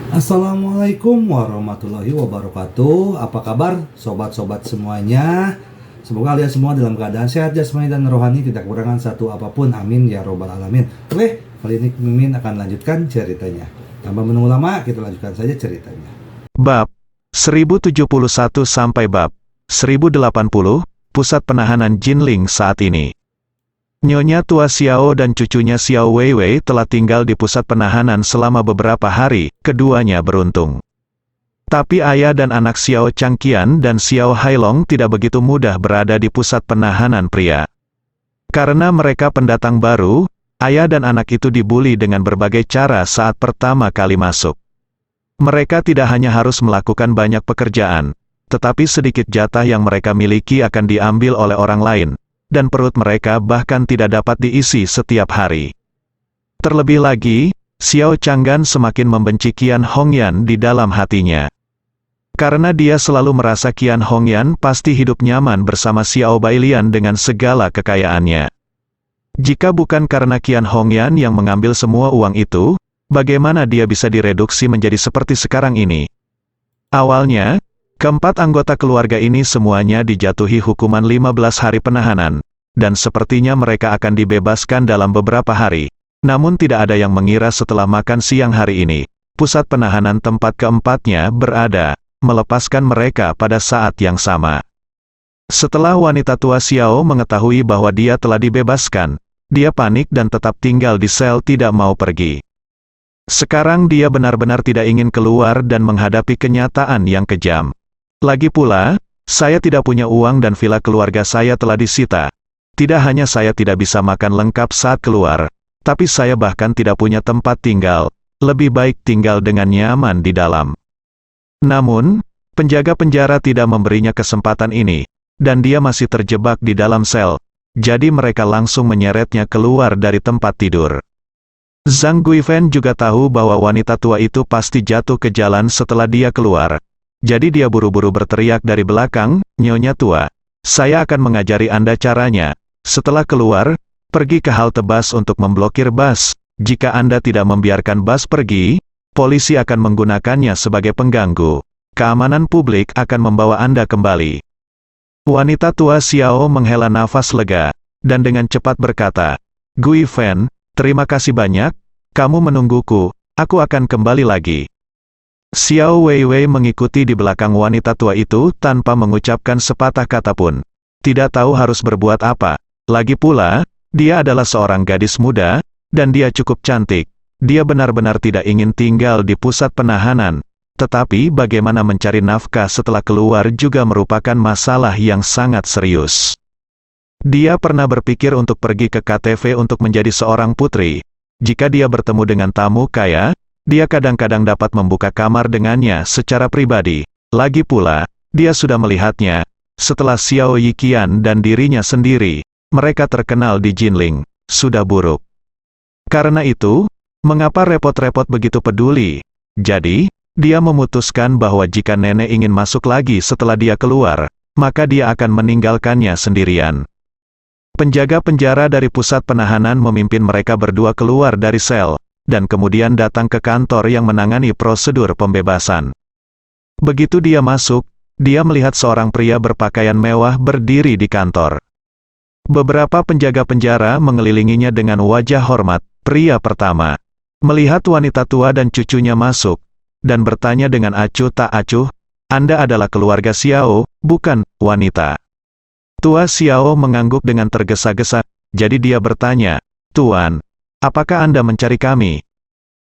Assalamualaikum warahmatullahi wabarakatuh. Apa kabar sobat-sobat semuanya? Semoga kalian semua dalam keadaan sehat jasmani dan rohani, tidak kekurangan satu apapun. Amin ya robbal alamin. Oke, kali ini Mimin akan lanjutkan ceritanya. Tanpa menunggu lama, kita lanjutkan saja ceritanya. Bab 1071 sampai bab 1080, Pusat Penahanan Jinling saat ini. Nyonya Tua Xiao dan cucunya Xiao Weiwei telah tinggal di pusat penahanan selama beberapa hari, keduanya beruntung. Tapi ayah dan anak Xiao Changqian dan Xiao Hailong tidak begitu mudah berada di pusat penahanan pria. Karena mereka pendatang baru, ayah dan anak itu dibuli dengan berbagai cara saat pertama kali masuk. Mereka tidak hanya harus melakukan banyak pekerjaan, tetapi sedikit jatah yang mereka miliki akan diambil oleh orang lain, dan perut mereka bahkan tidak dapat diisi setiap hari. Terlebih lagi, Xiao Changgan semakin membenci Qian Hongyan di dalam hatinya. Karena dia selalu merasa Qian Hongyan pasti hidup nyaman bersama Xiao Bailian dengan segala kekayaannya. Jika bukan karena Qian Hongyan yang mengambil semua uang itu, bagaimana dia bisa direduksi menjadi seperti sekarang ini? Awalnya, keempat anggota keluarga ini semuanya dijatuhi hukuman 15 hari penahanan, dan sepertinya mereka akan dibebaskan dalam beberapa hari. Namun tidak ada yang mengira setelah makan siang hari ini, pusat penahanan tempat keempatnya berada, melepaskan mereka pada saat yang sama. Setelah wanita tua Xiao mengetahui bahwa dia telah dibebaskan, dia panik dan tetap tinggal di sel tidak mau pergi. Sekarang dia benar-benar tidak ingin keluar dan menghadapi kenyataan yang kejam. Lagi pula, saya tidak punya uang dan villa keluarga saya telah disita. Tidak hanya saya tidak bisa makan lengkap saat keluar, tapi saya bahkan tidak punya tempat tinggal. Lebih baik tinggal dengan nyaman di dalam. Namun, penjaga penjara tidak memberinya kesempatan ini, dan dia masih terjebak di dalam sel. Jadi mereka langsung menyeretnya keluar dari tempat tidur. Zhang Guifen juga tahu bahwa wanita tua itu pasti jatuh ke jalan setelah dia keluar. Jadi dia buru-buru berteriak dari belakang, "Nyonya tua, saya akan mengajari Anda caranya. Setelah keluar, pergi ke halte bus untuk memblokir bus. Jika Anda tidak membiarkan bus pergi, polisi akan menggunakannya sebagai pengganggu. Keamanan publik akan membawa Anda kembali." Wanita tua Xiao menghela nafas lega, dan dengan cepat berkata, "Guifen, terima kasih banyak, kamu menungguku, aku akan kembali lagi." Xiao Weiwei mengikuti di belakang wanita tua itu tanpa mengucapkan sepatah kata pun. Tidak tahu harus berbuat apa. Lagi pula, dia adalah seorang gadis muda, dan dia cukup cantik. Dia benar-benar tidak ingin tinggal di pusat penahanan. Tetapi bagaimana mencari nafkah setelah keluar juga merupakan masalah yang sangat serius. Dia pernah berpikir untuk pergi ke KTV untuk menjadi seorang putri. Jika dia bertemu dengan tamu kaya, dia kadang-kadang dapat membuka kamar dengannya secara pribadi. Lagi pula, dia sudah melihatnya. Setelah Xiao Yiqian dan dirinya sendiri, mereka terkenal di Jinling, sudah buruk. Karena itu, mengapa repot-repot begitu peduli? Jadi, dia memutuskan bahwa jika nenek ingin masuk lagi setelah dia keluar, maka dia akan meninggalkannya sendirian. Penjaga penjara dari pusat penahanan memimpin mereka berdua keluar dari sel, dan kemudian datang ke kantor yang menangani prosedur pembebasan. Begitu dia masuk, dia melihat seorang pria berpakaian mewah berdiri di kantor. Beberapa penjaga penjara mengelilinginya dengan wajah hormat. Pria pertama melihat wanita tua dan cucunya masuk, dan bertanya dengan acuh tak acuh, "Anda adalah keluarga Xiao, bukan, wanita?" Tua Xiao mengangguk dengan tergesa-gesa, jadi dia bertanya, "Tuan, apakah Anda mencari kami?"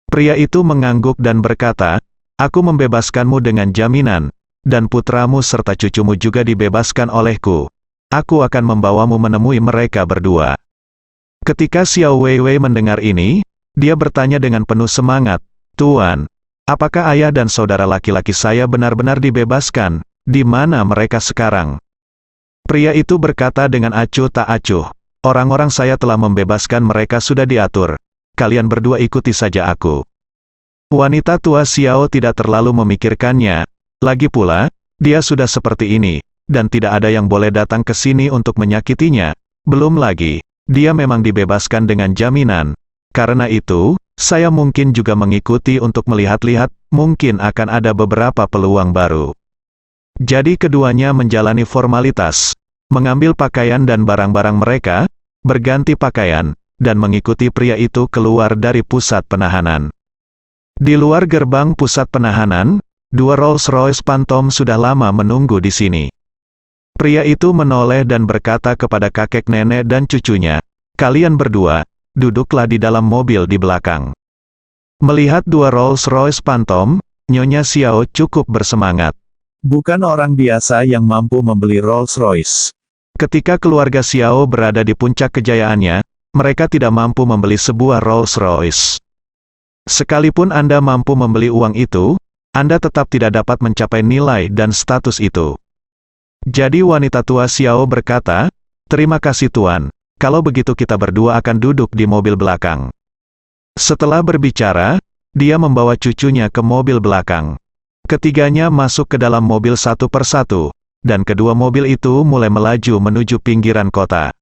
Pria itu mengangguk dan berkata, "Aku membebaskanmu dengan jaminan, dan putramu serta cucumu juga dibebaskan olehku. Aku akan membawamu menemui mereka berdua." Ketika Xiao Weiwei mendengar ini, dia bertanya dengan penuh semangat, "Tuan, apakah ayah dan saudara laki-laki saya benar-benar dibebaskan? Di mana mereka sekarang?" Pria itu berkata dengan acuh tak acuh, "Orang-orang saya telah membebaskan mereka sudah diatur. Kalian berdua ikuti saja aku." Wanita tua Xiao tidak terlalu memikirkannya. Lagi pula, dia sudah seperti ini, dan tidak ada yang boleh datang ke sini untuk menyakitinya. Belum lagi, dia memang dibebaskan dengan jaminan. Karena itu, saya mungkin juga mengikuti untuk melihat-lihat, mungkin akan ada beberapa peluang baru. Jadi keduanya menjalani formalitas, mengambil pakaian dan barang-barang mereka, berganti pakaian, dan mengikuti pria itu keluar dari pusat penahanan. Di luar gerbang pusat penahanan, 2 Rolls-Royce Phantom sudah lama menunggu di sini. Pria itu menoleh dan berkata kepada kakek nenek dan cucunya, "Kalian berdua, duduklah di dalam mobil di belakang." Melihat 2 Rolls-Royce Phantom, Nyonya Xiao cukup bersemangat. Bukan orang biasa yang mampu membeli Rolls-Royce. Ketika keluarga Xiao berada di puncak kejayaannya, mereka tidak mampu membeli sebuah Rolls-Royce. Sekalipun Anda mampu membeli uang itu, Anda tetap tidak dapat mencapai nilai dan status itu. Jadi wanita tua Xiao berkata, "Terima kasih Tuan, kalau begitu kita berdua akan duduk di mobil belakang." Setelah berbicara, dia membawa cucunya ke mobil belakang. Ketiganya masuk ke dalam mobil satu persatu, dan kedua mobil itu mulai melaju menuju pinggiran kota.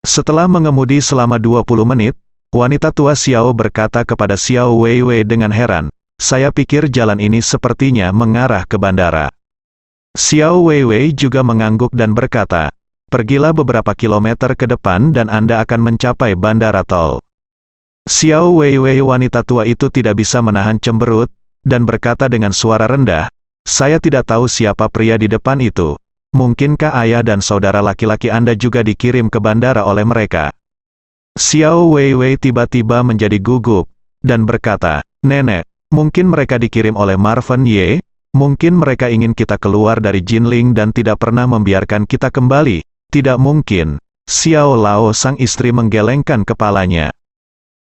Setelah mengemudi selama 20 menit, wanita tua Xiao berkata kepada Xiao Weiwei dengan heran, "Saya pikir jalan ini sepertinya mengarah ke bandara." Xiao Weiwei juga mengangguk dan berkata, "Pergilah beberapa kilometer ke depan dan Anda akan mencapai bandara tol." Xiao Weiwei wanita tua itu tidak bisa menahan cemberut, dan berkata dengan suara rendah, "Saya tidak tahu siapa pria di depan itu. Mungkinkah ayah dan saudara laki-laki Anda juga dikirim ke bandara oleh mereka?" Xiao Weiwei tiba-tiba menjadi gugup, dan berkata, "Nenek, mungkin mereka dikirim oleh Marvin Ye, mungkin mereka ingin kita keluar dari Jinling dan tidak pernah membiarkan kita kembali." "Tidak mungkin." Xiao Lao sang istri menggelengkan kepalanya.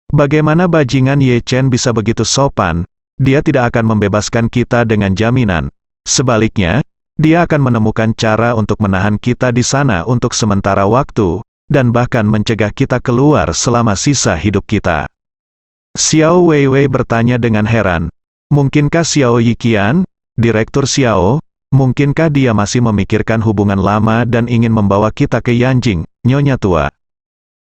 "Bagaimana bajingan Ye Chen bisa begitu sopan? Dia tidak akan membebaskan kita dengan jaminan. Sebaliknya, dia akan menemukan cara untuk menahan kita di sana untuk sementara waktu, dan bahkan mencegah kita keluar selama sisa hidup kita." Xiao Weiwei bertanya dengan heran, "Mungkinkah Xiao Yiqian, Direktur Xiao, mungkinkah dia masih memikirkan hubungan lama dan ingin membawa kita ke Yanjing, Nyonya tua?"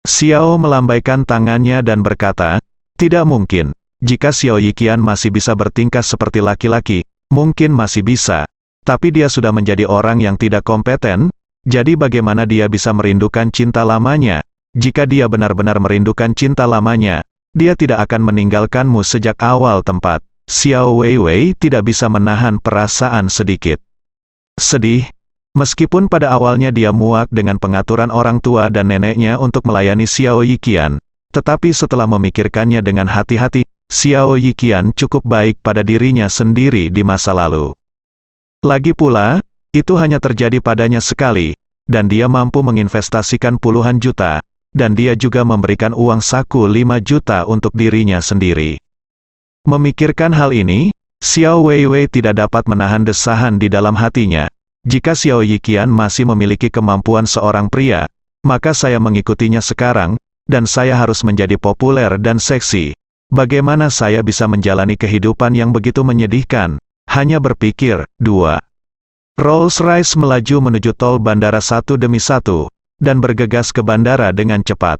Xiao melambaikan tangannya dan berkata, "Tidak mungkin. Jika Xiao Yiqian masih bisa bertingkah seperti laki-laki, mungkin masih bisa. Tapi dia sudah menjadi orang yang tidak kompeten, jadi bagaimana dia bisa merindukan cinta lamanya? Jika dia benar-benar merindukan cinta lamanya, dia tidak akan meninggalkanmu sejak awal tempat." Xiao Weiwei tidak bisa menahan perasaan sedikit sedih. Meskipun pada awalnya dia muak dengan pengaturan orang tua dan neneknya untuk melayani Xiao Yiqian, tetapi setelah memikirkannya dengan hati-hati, Xiao Yiqian cukup baik pada dirinya sendiri di masa lalu. Lagi pula, itu hanya terjadi padanya sekali, dan dia mampu menginvestasikan puluhan juta, dan dia juga memberikan uang saku 5 juta untuk dirinya sendiri. Memikirkan hal ini, Xiao Weiwei tidak dapat menahan desahan di dalam hatinya. Jika Xiao Yiqian masih memiliki kemampuan seorang pria, maka saya mengikutinya sekarang, dan saya harus menjadi populer dan seksi. Bagaimana saya bisa menjalani kehidupan yang begitu menyedihkan? Hanya berpikir, 2. Rolls-Royce melaju menuju tol bandara satu demi satu, dan bergegas ke bandara dengan cepat.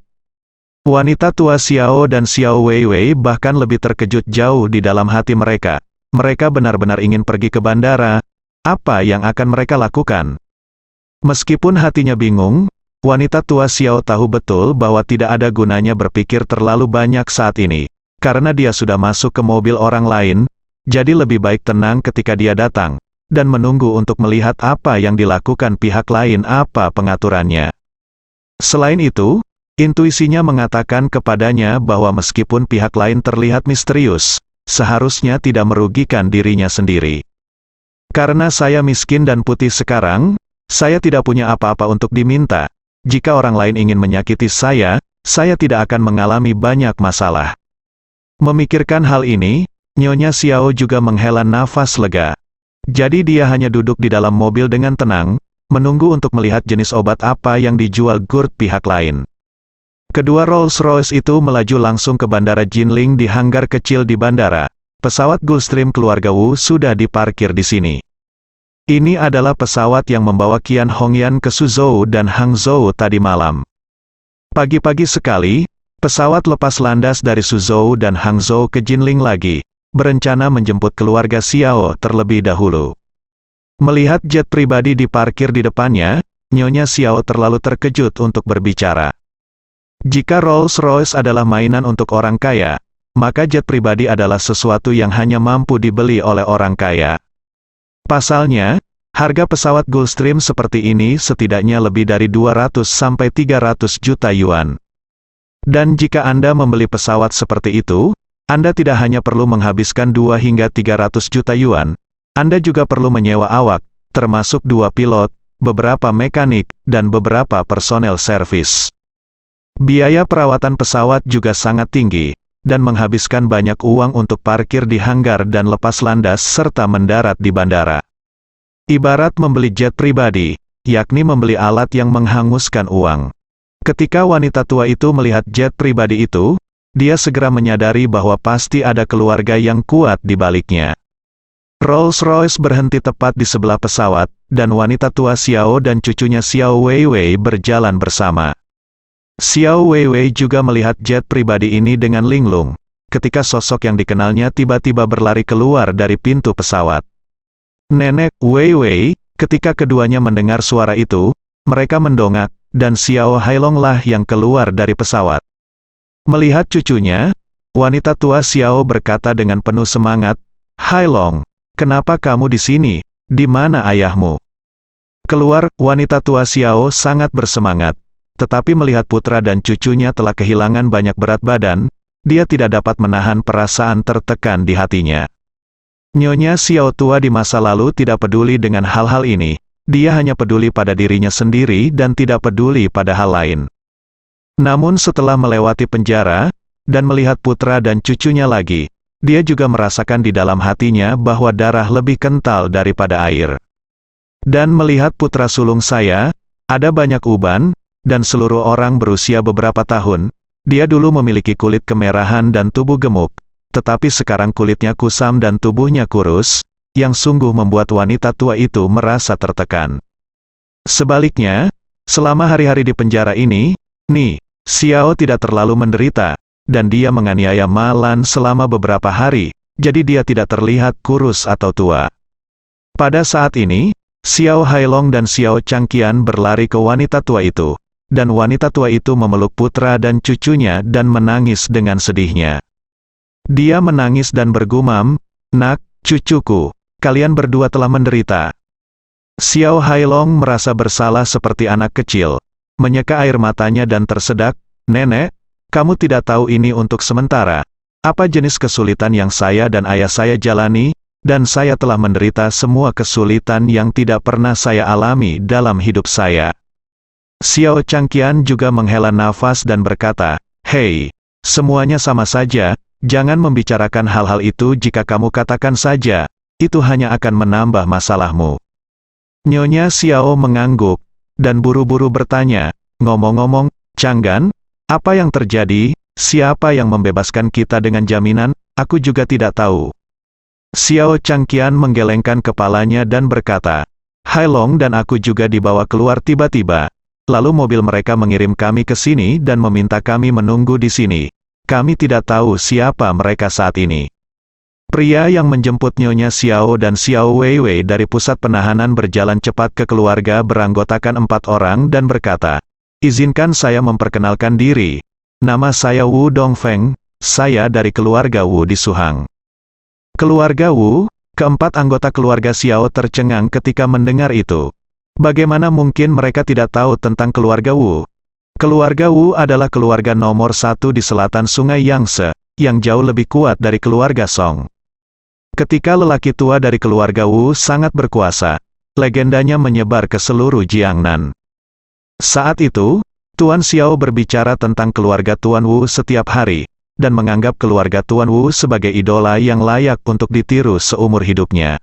Wanita tua Xiao dan Xiao Weiwei bahkan lebih terkejut jauh di dalam hati mereka. Mereka benar-benar ingin pergi ke bandara. Apa yang akan mereka lakukan? Meskipun hatinya bingung, wanita tua Xiao tahu betul bahwa tidak ada gunanya berpikir terlalu banyak saat ini, karena dia sudah masuk ke mobil orang lain, jadi lebih baik tenang ketika dia datang, dan menunggu untuk melihat apa yang dilakukan pihak lain, apa pengaturannya. Selain itu, intuisinya mengatakan kepadanya bahwa meskipun pihak lain terlihat misterius, seharusnya tidak merugikan dirinya sendiri. Karena saya miskin dan putih sekarang, saya tidak punya apa-apa untuk diminta. Jika orang lain ingin menyakiti saya tidak akan mengalami banyak masalah. Memikirkan hal ini, Nyonya Xiao juga menghela nafas lega. Jadi dia hanya duduk di dalam mobil dengan tenang, menunggu untuk melihat jenis obat apa yang dijual Gurt pihak lain. Kedua Rolls-Royce itu melaju langsung ke bandara Jinling di hanggar kecil di bandara. Pesawat Gulfstream keluarga Wu sudah diparkir di sini. Ini adalah pesawat yang membawa Qian Hongyan ke Suzhou dan Hangzhou tadi malam. Pagi-pagi sekali, Pesawat lepas landas dari Suzhou dan Hangzhou ke Jinling lagi, berencana menjemput keluarga Xiao terlebih dahulu. Melihat jet pribadi diparkir di depannya, Nyonya Xiao terlalu terkejut untuk berbicara. Jika Rolls-Royce adalah mainan untuk orang kaya, maka jet pribadi adalah sesuatu yang hanya mampu dibeli oleh orang kaya. Pasalnya, harga pesawat Gulfstream seperti ini setidaknya lebih dari 200 sampai 300 juta yuan. Dan jika Anda membeli pesawat seperti itu, Anda tidak hanya perlu menghabiskan 2 hingga 300 juta yuan, Anda juga perlu menyewa awak, termasuk 2 pilot, beberapa mekanik, dan beberapa personel servis. Biaya perawatan pesawat juga sangat tinggi, dan menghabiskan banyak uang untuk parkir di hanggar dan lepas landas serta mendarat di bandara. Ibarat membeli jet pribadi, yakni membeli alat yang menghanguskan uang. Ketika wanita tua itu melihat jet pribadi itu, dia segera menyadari bahwa pasti ada keluarga yang kuat di baliknya. Rolls-Royce berhenti tepat di sebelah pesawat, dan wanita tua Xiao dan cucunya Xiao Weiwei berjalan bersama. Xiao Weiwei juga melihat jet pribadi ini dengan linglung, ketika sosok yang dikenalnya tiba-tiba berlari keluar dari pintu pesawat. Nenek Weiwei, ketika keduanya mendengar suara itu, mereka mendongak, dan Xiao Hailong lah yang keluar dari pesawat. Melihat cucunya, wanita tua Xiao berkata dengan penuh semangat, "Hailong, kenapa kamu di sini? Di mana ayahmu?" Keluar, wanita tua Xiao sangat bersemangat. Tetapi melihat putra dan cucunya telah kehilangan banyak berat badan, dia tidak dapat menahan perasaan tertekan di hatinya. Nyonya Xiao tua di masa lalu tidak peduli dengan hal-hal ini, dia hanya peduli pada dirinya sendiri dan tidak peduli pada hal lain. Namun setelah melewati penjara, dan melihat putra dan cucunya lagi, dia juga merasakan di dalam hatinya bahwa darah lebih kental daripada air. Dan melihat putra sulung saya, ada banyak uban, dan seluruh orang berusia beberapa tahun, dia dulu memiliki kulit kemerahan dan tubuh gemuk, tetapi sekarang kulitnya kusam dan tubuhnya kurus, yang sungguh membuat wanita tua itu merasa tertekan. Sebaliknya, selama hari-hari di penjara ini, Xiao tidak terlalu menderita, dan dia menganiaya Ma Lan selama beberapa hari, jadi dia tidak terlihat kurus atau tua. Pada saat ini, Xiao Hailong dan Xiao Changqian berlari ke wanita tua itu, dan wanita tua itu memeluk putra dan cucunya dan menangis dengan sedihnya. Dia menangis dan bergumam, "Nak, cucuku, kalian berdua telah menderita." Xiao Hailong merasa bersalah seperti anak kecil, menyeka air matanya dan tersedak, "Nenek, kamu tidak tahu ini untuk sementara. Apa jenis kesulitan yang saya dan ayah saya jalani, dan saya telah menderita semua kesulitan yang tidak pernah saya alami dalam hidup saya." Xiao Changqian juga menghela nafas dan berkata, "Hei, semuanya sama saja, jangan membicarakan hal-hal itu jika kamu katakan saja, itu hanya akan menambah masalahmu." Nyonya Xiao mengangguk, dan buru-buru bertanya, "Ngomong-ngomong, Changgan, apa yang terjadi? Siapa yang membebaskan kita dengan jaminan? Aku juga tidak tahu." Xiao Changqian menggelengkan kepalanya dan berkata, "Hailong dan aku juga dibawa keluar tiba-tiba. Lalu mobil mereka mengirim kami ke sini dan meminta kami menunggu di sini. Kami tidak tahu siapa mereka saat ini." Pria yang menjemput Nyonya Xiao dan Xiao Weiwei dari pusat penahanan berjalan cepat ke keluarga beranggotakan 4 orang dan berkata, "Izinkan saya memperkenalkan diri. Nama saya Wu Dongfeng, saya dari keluarga Wu di Suhang." Keluarga Wu, keempat anggota keluarga Xiao tercengang ketika mendengar itu. Bagaimana mungkin mereka tidak tahu tentang keluarga Wu? Keluarga Wu adalah keluarga nomor 1 di selatan Sungai Yangtze, yang jauh lebih kuat dari keluarga Song. Ketika lelaki tua dari keluarga Wu sangat berkuasa, legendanya menyebar ke seluruh Jiangnan. Saat itu, Tuan Xiao berbicara tentang keluarga Tuan Wu setiap hari, dan menganggap keluarga Tuan Wu sebagai idola yang layak untuk ditiru seumur hidupnya.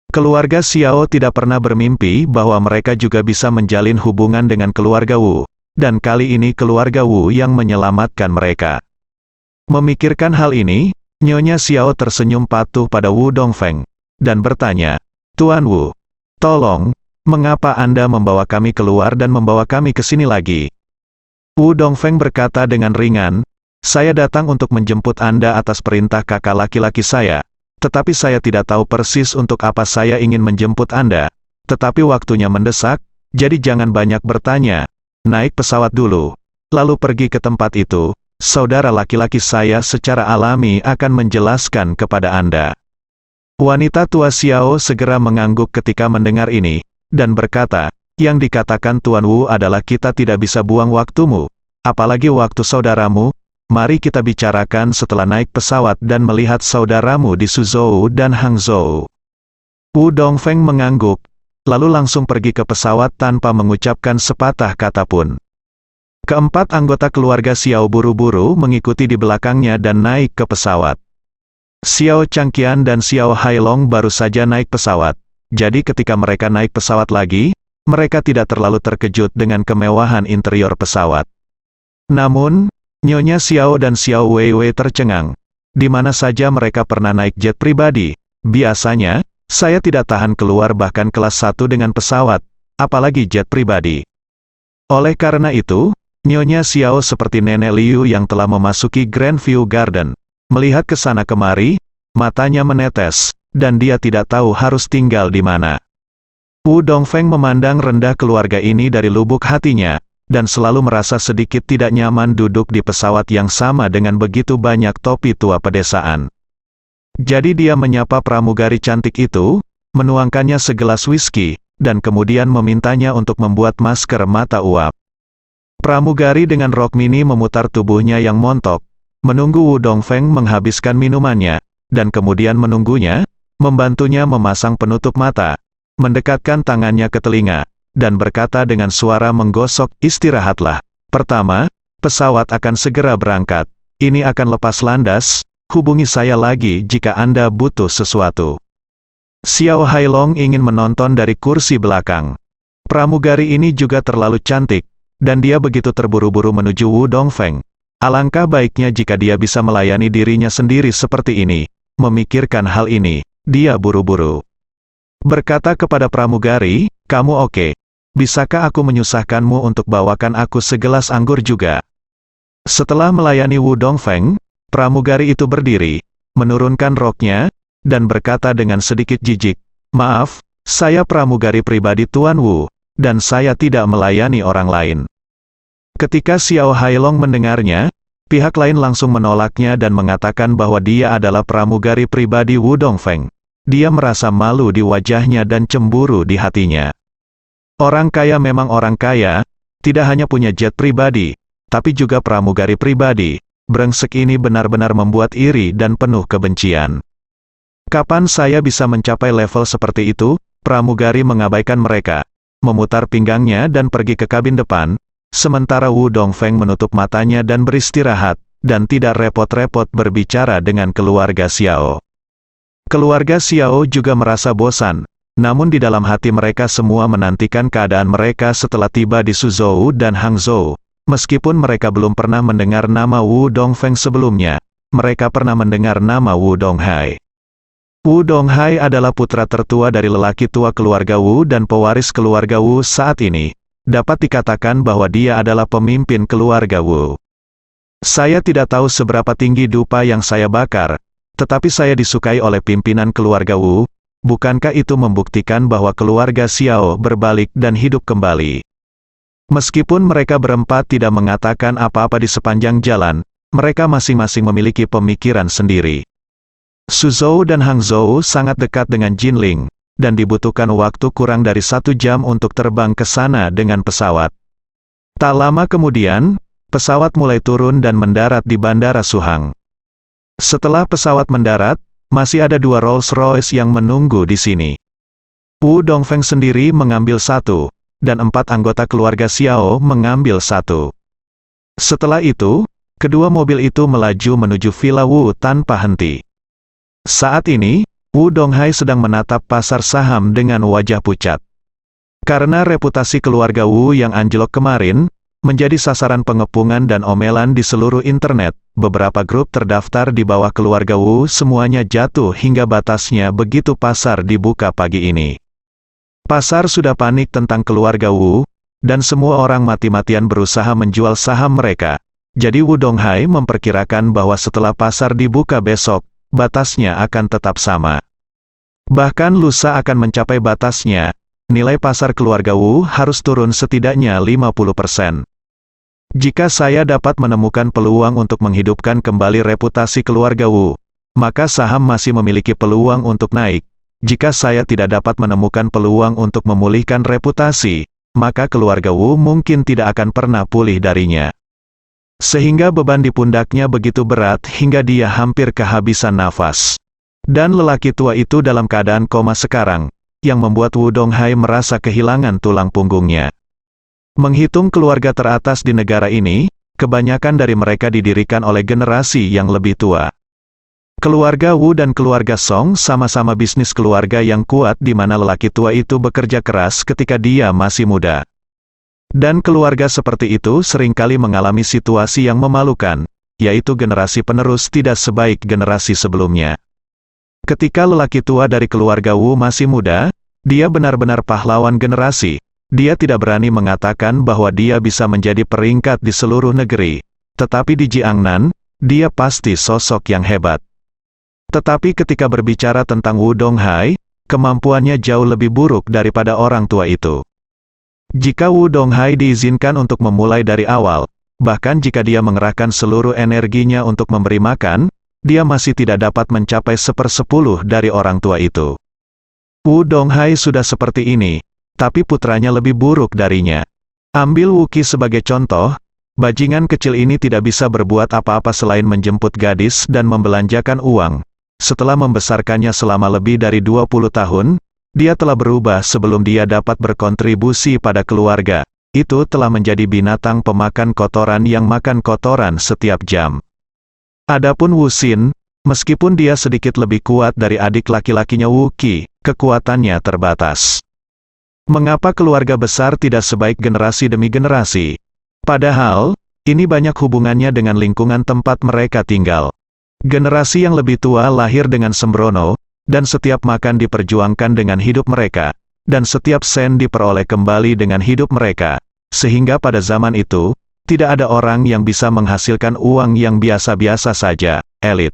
Keluarga Xiao tidak pernah bermimpi bahwa mereka juga bisa menjalin hubungan dengan keluarga Wu, dan kali ini keluarga Wu yang menyelamatkan mereka. Memikirkan hal ini, Nyonya Xiao tersenyum patuh pada Wu Dongfeng, dan bertanya, "Tuan Wu, tolong, mengapa Anda membawa kami keluar dan membawa kami ke sini lagi?" Wu Dongfeng berkata dengan ringan, "Saya datang untuk menjemput Anda atas perintah kakak laki-laki saya. Tetapi saya tidak tahu persis untuk apa saya ingin menjemput Anda. Tetapi waktunya mendesak, jadi jangan banyak bertanya. Naik pesawat dulu. Lalu pergi ke tempat itu. Saudara laki-laki saya secara alami akan menjelaskan kepada Anda." Wanita tua Xiao segera mengangguk ketika mendengar ini, dan berkata, "Yang dikatakan Tuan Wu adalah kita tidak bisa buang waktumu, apalagi waktu saudaramu. Mari kita bicarakan setelah naik pesawat dan melihat saudaramu di Suzhou dan Hangzhou." Wu Dongfeng mengangguk, lalu langsung pergi ke pesawat tanpa mengucapkan sepatah kata pun. Keempat anggota keluarga Xiao buru-buru mengikuti di belakangnya dan naik ke pesawat. Xiao Changqian dan Xiao Hailong baru saja naik pesawat, jadi ketika mereka naik pesawat lagi, mereka tidak terlalu terkejut dengan kemewahan interior pesawat. Namun, Nyonya Xiao dan Xiao Weiwei tercengang. Di mana saja mereka pernah naik jet pribadi. Biasanya, saya tidak tahan keluar bahkan kelas 1 dengan pesawat, apalagi jet pribadi. Oleh karena itu, Nyonya Xiao seperti Nenek Liu yang telah memasuki Grandview Garden. Melihat ke sana kemari, matanya menetes, dan dia tidak tahu harus tinggal di mana. Wu Dongfeng memandang rendah keluarga ini dari lubuk hatinya, dan selalu merasa sedikit tidak nyaman duduk di pesawat yang sama dengan begitu banyak topi tua pedesaan. Jadi dia menyapa pramugari cantik itu, menuangkannya segelas whisky, dan kemudian memintanya untuk membuat masker mata uap. Pramugari dengan rok mini memutar tubuhnya yang montok, menunggu Wu Dongfeng menghabiskan minumannya, dan kemudian menunggunya, membantunya memasang penutup mata, mendekatkan tangannya ke telinga, dan berkata dengan suara menggosok, "Istirahatlah. Pertama, pesawat akan segera berangkat. Ini akan lepas landas, hubungi saya lagi jika Anda butuh sesuatu." Xiao Hailong ingin menonton dari kursi belakang. Pramugari ini juga terlalu cantik, dan dia begitu terburu-buru menuju Wu Dongfeng. Alangkah baiknya jika dia bisa melayani dirinya sendiri seperti ini. Memikirkan hal ini, dia buru-buru berkata kepada pramugari, "Kamu oke? Bisakah aku menyusahkanmu untuk bawakan aku segelas anggur juga?" Setelah melayani Wu Dongfeng, pramugari itu berdiri, menurunkan roknya, dan berkata dengan sedikit jijik, "Maaf, saya pramugari pribadi Tuan Wu, dan saya tidak melayani orang lain." Ketika Xiao Hailong mendengarnya, pihak lain langsung menolaknya dan mengatakan bahwa dia adalah pramugari pribadi Wu Dongfeng. Dia merasa malu di wajahnya dan cemburu di hatinya. Orang kaya memang orang kaya, tidak hanya punya jet pribadi, tapi juga pramugari pribadi. Brengsek ini benar-benar membuat iri dan penuh kebencian. Kapan saya bisa mencapai level seperti itu? Pramugari mengabaikan mereka, memutar pinggangnya dan pergi ke kabin depan. Sementara Wu Dongfeng menutup matanya dan beristirahat, dan tidak repot-repot berbicara dengan keluarga Xiao. Keluarga Xiao juga merasa bosan, namun di dalam hati mereka semua menantikan keadaan mereka setelah tiba di Suzhou dan Hangzhou. Meskipun mereka belum pernah mendengar nama Wu Dongfeng sebelumnya, mereka pernah mendengar nama Wu Donghai. Wu Donghai adalah putra tertua dari lelaki tua keluarga Wu dan pewaris keluarga Wu saat ini. Dapat dikatakan bahwa dia adalah pemimpin keluarga Wu. Saya tidak tahu seberapa tinggi dupa yang saya bakar, tetapi saya disukai oleh pimpinan keluarga Wu. Bukankah itu membuktikan bahwa keluarga Xiao berbalik dan hidup kembali? Meskipun mereka berempat tidak mengatakan apa-apa di sepanjang jalan, mereka masing-masing memiliki pemikiran sendiri. Suzhou dan Hangzhou sangat dekat dengan Jinling, dan dibutuhkan waktu kurang dari 1 jam untuk terbang ke sana dengan pesawat. Tak lama kemudian, pesawat mulai turun dan mendarat di Bandara Suhang. Setelah pesawat mendarat, masih ada 2 Rolls-Royce yang menunggu di sini. Wu Dongfeng sendiri mengambil 1, dan 4 anggota keluarga Xiao mengambil 1. Setelah itu, kedua mobil itu melaju menuju Villa Wu tanpa henti. Saat ini, Wu Donghai sedang menatap pasar saham dengan wajah pucat. Karena reputasi keluarga Wu yang anjlok kemarin, menjadi sasaran pengepungan dan omelan di seluruh internet, beberapa grup terdaftar di bawah keluarga Wu semuanya jatuh hingga batasnya begitu pasar dibuka pagi ini. Pasar sudah panik tentang keluarga Wu, dan semua orang mati-matian berusaha menjual saham mereka. Jadi Wu Donghai memperkirakan bahwa setelah pasar dibuka besok, batasnya akan tetap sama. Bahkan lusa akan mencapai batasnya, nilai pasar keluarga Wu harus turun setidaknya 50%. Jika saya dapat menemukan peluang untuk menghidupkan kembali reputasi keluarga Wu, maka saham masih memiliki peluang untuk naik. Jika saya tidak dapat menemukan peluang untuk memulihkan reputasi, maka keluarga Wu mungkin tidak akan pernah pulih darinya. Sehingga beban di pundaknya begitu berat hingga dia hampir kehabisan nafas. Dan lelaki tua itu dalam keadaan koma sekarang, yang membuat Wu Donghai merasa kehilangan tulang punggungnya. Menghitung keluarga teratas di negara ini, kebanyakan dari mereka didirikan oleh generasi yang lebih tua. Keluarga Wu dan keluarga Song sama-sama bisnis keluarga yang kuat di mana lelaki tua itu bekerja keras ketika dia masih muda. Dan keluarga seperti itu seringkali mengalami situasi yang memalukan, yaitu generasi penerus tidak sebaik generasi sebelumnya. Ketika lelaki tua dari keluarga Wu masih muda, dia benar-benar pahlawan generasi. Dia tidak berani mengatakan bahwa dia bisa menjadi peringkat di seluruh negeri. Tetapi di Jiangnan, dia pasti sosok yang hebat. Tetapi ketika berbicara tentang Wu Donghai, kemampuannya jauh lebih buruk daripada orang tua itu. Jika Wu Donghai diizinkan untuk memulai dari awal, bahkan jika dia mengerahkan seluruh energinya untuk memberi makan, dia masih tidak dapat mencapai 1/10 dari orang tua itu. Wu Donghai sudah seperti ini, tapi putranya lebih buruk darinya. Ambil Wuki sebagai contoh, bajingan kecil ini tidak bisa berbuat apa-apa selain menjemput gadis dan membelanjakan uang. Setelah membesarkannya selama lebih dari 20 tahun, dia telah berubah sebelum dia dapat berkontribusi pada keluarga. Itu telah menjadi binatang pemakan kotoran yang makan kotoran setiap jam. Adapun Wu Xin, meskipun dia sedikit lebih kuat dari adik laki-lakinya Wu Qi, kekuatannya terbatas. Mengapa keluarga besar tidak sebaik generasi demi generasi? Padahal, ini banyak hubungannya dengan lingkungan tempat mereka tinggal. Generasi yang lebih tua lahir dengan sembrono, dan setiap makan diperjuangkan dengan hidup mereka, dan setiap sen diperoleh kembali dengan hidup mereka, sehingga pada zaman itu, tidak ada orang yang bisa menghasilkan uang yang biasa-biasa saja, elit.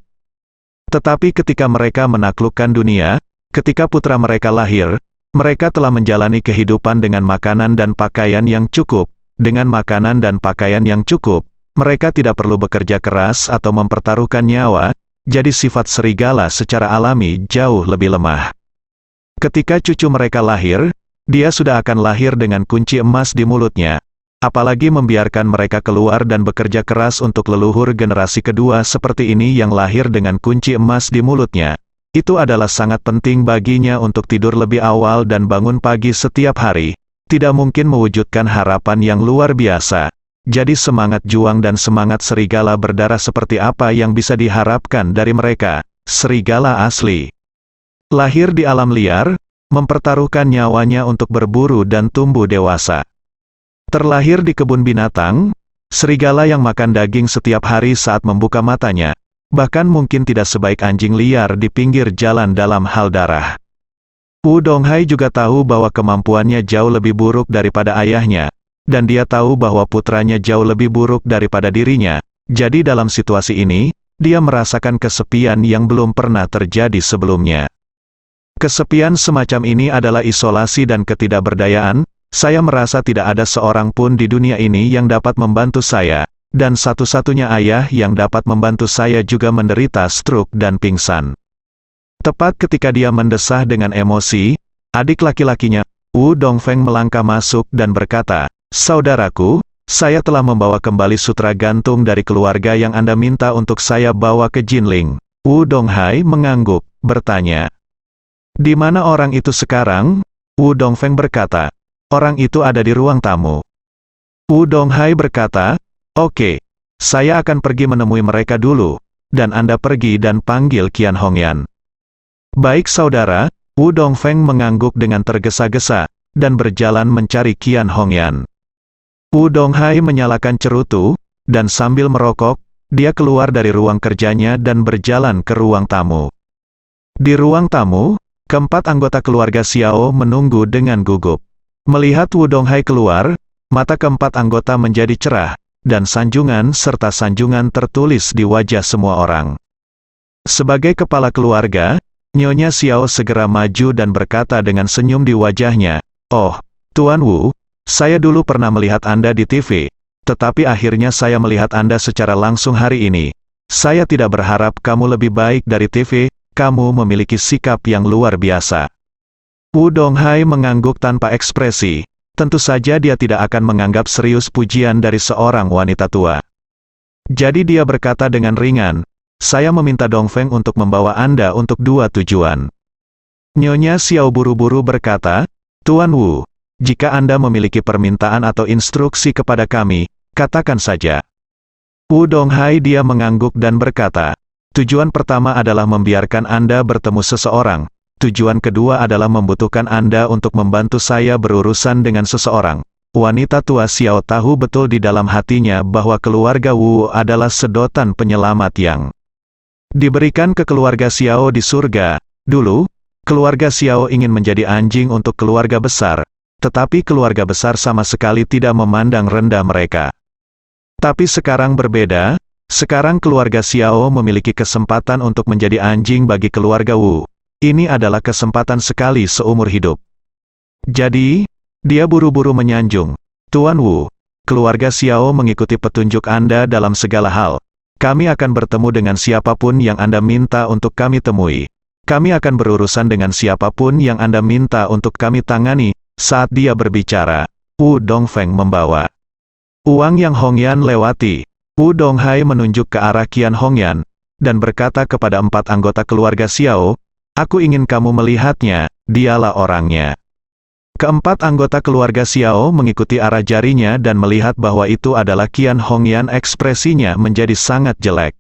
Tetapi ketika mereka menaklukkan dunia, ketika putra mereka lahir, mereka telah menjalani kehidupan dengan makanan dan pakaian yang cukup. Dengan makanan dan pakaian yang cukup, mereka tidak perlu bekerja keras atau mempertaruhkan nyawa, jadi sifat serigala secara alami jauh lebih lemah. Ketika cucu mereka lahir, dia sudah akan lahir dengan kunci emas di mulutnya. Apalagi membiarkan mereka keluar dan bekerja keras untuk leluhur generasi kedua seperti ini yang lahir dengan kunci emas di mulutnya. Itu adalah sangat penting baginya untuk tidur lebih awal dan bangun pagi setiap hari. Tidak mungkin mewujudkan harapan yang luar biasa. Jadi semangat juang dan semangat serigala berdarah seperti apa yang bisa diharapkan dari mereka, serigala asli. Lahir di alam liar, mempertaruhkan nyawanya untuk berburu dan tumbuh dewasa. Terlahir di kebun binatang, serigala yang makan daging setiap hari saat membuka matanya, bahkan mungkin tidak sebaik anjing liar di pinggir jalan dalam hal darah. Wu Donghai juga tahu bahwa kemampuannya jauh lebih buruk daripada ayahnya, dan dia tahu bahwa putranya jauh lebih buruk daripada dirinya. Jadi dalam situasi ini, dia merasakan kesepian yang belum pernah terjadi sebelumnya. Kesepian semacam ini adalah isolasi dan ketidakberdayaan. Saya merasa tidak ada seorang pun di dunia ini yang dapat membantu saya, dan satu-satunya ayah yang dapat membantu saya juga menderita stroke dan pingsan. Tepat ketika dia mendesah dengan emosi, adik laki-lakinya, Wu Dongfeng melangkah masuk dan berkata, "Saudaraku, saya telah membawa kembali sutra gantung dari keluarga yang Anda minta untuk saya bawa ke Jinling." Wu Donghai mengangguk, bertanya, "Di mana orang itu sekarang?" Wu Dongfeng berkata, "Orang itu ada di ruang tamu." Wu Donghai berkata, "Oke, saya akan pergi menemui mereka dulu, dan Anda pergi dan panggil Qian Hongyan." "Baik saudara," Wu Dongfeng mengangguk dengan tergesa-gesa, dan berjalan mencari Qian Hongyan. Wu Donghai menyalakan cerutu, dan sambil merokok, dia keluar dari ruang kerjanya dan berjalan ke ruang tamu. Di ruang tamu, keempat anggota keluarga Xiao menunggu dengan gugup. Melihat Wu Donghai keluar, Mata keempat anggota menjadi cerah, dan sanjungan serta sanjungan tertulis di wajah semua orang. Sebagai kepala keluarga, Nyonya Xiao segera maju dan berkata dengan senyum di wajahnya, "Oh, Tuan Wu, saya dulu pernah melihat Anda di TV, tetapi akhirnya saya melihat Anda secara langsung hari ini. Saya tidak berharap kamu lebih baik dari TV, kamu memiliki sikap yang luar biasa." Wu Donghai mengangguk tanpa ekspresi. Tentu saja dia tidak akan menganggap serius pujian dari seorang wanita tua. Jadi dia berkata dengan ringan, "Saya meminta Dongfeng untuk membawa Anda untuk 2 tujuan." Nyonya Xiao buru-buru berkata, "Tuan Wu, jika Anda memiliki permintaan atau instruksi kepada kami, katakan saja." Wu Donghai dia mengangguk dan berkata, "Tujuan pertama adalah membiarkan Anda bertemu seseorang. Tujuan kedua adalah membutuhkan Anda untuk membantu saya berurusan dengan seseorang." Wanita tua Xiao tahu betul di dalam hatinya bahwa keluarga Wu adalah sedotan penyelamat yang diberikan ke keluarga Xiao di surga. Dulu, keluarga Xiao ingin menjadi anjing untuk keluarga besar, tetapi keluarga besar sama sekali tidak memandang rendah mereka. Tapi sekarang berbeda, sekarang keluarga Xiao memiliki kesempatan untuk menjadi anjing bagi keluarga Wu. Ini adalah kesempatan sekali seumur hidup. Jadi, dia buru-buru menyanjung, "Tuan Wu, keluarga Xiao mengikuti petunjuk Anda dalam segala hal. Kami akan bertemu dengan siapapun yang Anda minta untuk kami temui. Kami akan berurusan dengan siapapun yang Anda minta untuk kami tangani." Saat dia berbicara, Wu Dongfeng membawa uang yang Hongyan lewati. Wu Donghai menunjuk ke arah Qian Hongyan, dan berkata kepada 4 anggota keluarga Xiao, "Aku ingin kamu melihatnya, dialah orangnya." Keempat anggota keluarga Xiao mengikuti arah jarinya dan melihat bahwa itu adalah Qian Hongyan. Ekspresinya menjadi sangat jelek.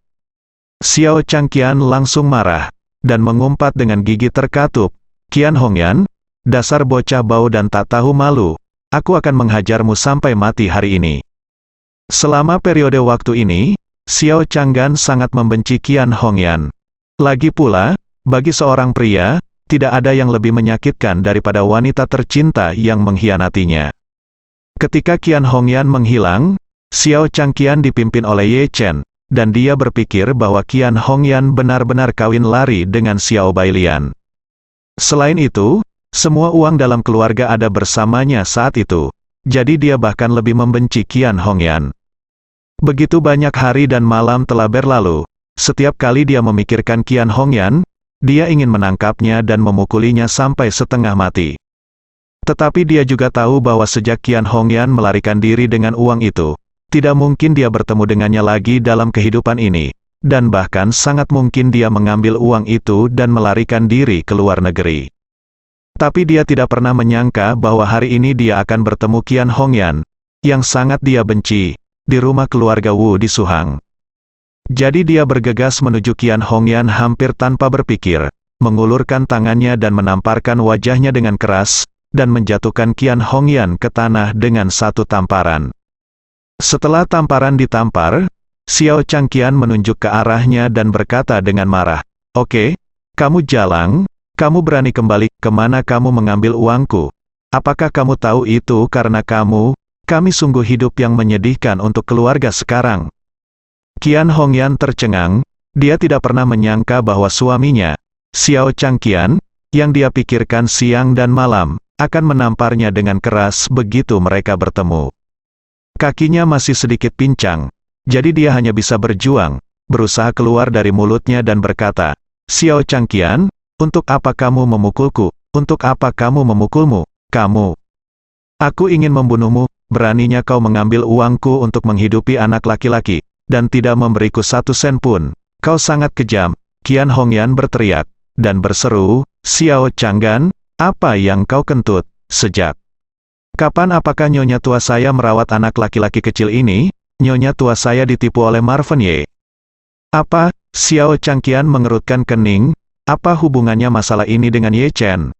Xiao Changqian langsung marah, dan mengumpat dengan gigi terkatup, "Qian Hongyan, dasar bocah bau dan tak tahu malu, aku akan menghajarmu sampai mati hari ini." Selama periode waktu ini, Xiao Changgan sangat membenci Qian Hongyan. Lagi pula, bagi seorang pria, tidak ada yang lebih menyakitkan daripada wanita tercinta yang mengkhianatinya. Ketika Qian Hongyan menghilang, Xiao Changqian dipimpin oleh Ye Chen, dan dia berpikir bahwa Qian Hongyan benar-benar kawin lari dengan Xiao Bailian. Selain itu, semua uang dalam keluarga ada bersamanya saat itu, jadi dia bahkan lebih membenci Qian Hongyan. Begitu banyak hari dan malam telah berlalu, setiap kali dia memikirkan Qian Hongyan, dia ingin menangkapnya dan memukulinya sampai setengah mati. Tetapi dia juga tahu bahwa sejak Qian Hongyan melarikan diri dengan uang itu, tidak mungkin dia bertemu dengannya lagi dalam kehidupan ini, dan bahkan sangat mungkin dia mengambil uang itu dan melarikan diri ke luar negeri. Tapi dia tidak pernah menyangka bahwa hari ini dia akan bertemu Qian Hongyan, yang sangat dia benci, di rumah keluarga Wu di Suhang. Jadi dia bergegas menuju Qian Hongyan hampir tanpa berpikir, mengulurkan tangannya dan menamparkan wajahnya dengan keras, dan menjatuhkan Qian Hongyan ke tanah dengan satu tamparan. Setelah tamparan ditampar, Xiao Changqian menunjuk ke arahnya dan berkata dengan marah, "Oke, kamu jalang, kamu berani kembali, kemana kamu mengambil uangku? Apakah kamu tahu itu karena kami sungguh hidup yang menyedihkan untuk keluarga sekarang." Qian Hongyan tercengang, dia tidak pernah menyangka bahwa suaminya, Xiao Changqian, yang dia pikirkan siang dan malam, akan menamparnya dengan keras begitu mereka bertemu. Kakinya masih sedikit pincang, jadi dia hanya bisa berjuang, berusaha keluar dari mulutnya dan berkata, "Xiao Changqian, untuk apa kamu memukulku? Untuk apa kamu memukulmu? Kamu. Aku ingin membunuhmu, beraninya kau mengambil uangku untuk menghidupi anak laki-laki, dan tidak memberiku 1 sen pun. Kau sangat kejam." Qian Hongyan berteriak, dan berseru, "Xiao Changgan, apa yang kau kentut? Sejak kapan apakah nyonya tua saya merawat anak laki-laki kecil ini? Nyonya tua saya ditipu oleh Marvin Ye." "Apa?" Xiao Changqian mengerutkan kening, "apa hubungannya masalah ini dengan Ye Chen?"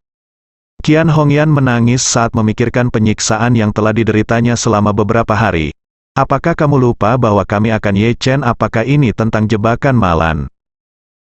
Qian Hongyan menangis saat memikirkan penyiksaan yang telah dideritanya selama beberapa hari. "Apakah kamu lupa bahwa kami akan Ye Chen? Apakah ini tentang jebakan Malan?"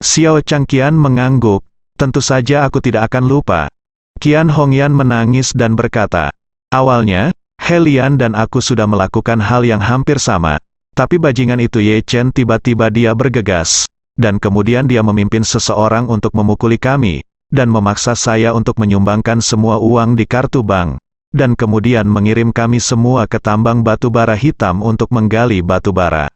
Xiao Changqian mengangguk, "Tentu saja aku tidak akan lupa." Qian Hongyan menangis dan berkata, "Awalnya, Helian dan aku sudah melakukan hal yang hampir sama. Tapi bajingan itu Ye Chen tiba-tiba dia bergegas. Dan kemudian dia memimpin seseorang untuk memukuli kami. Dan memaksa saya untuk menyumbangkan semua uang di kartu bank. Dan kemudian mengirim kami semua ke tambang batu bara hitam untuk menggali batu bara.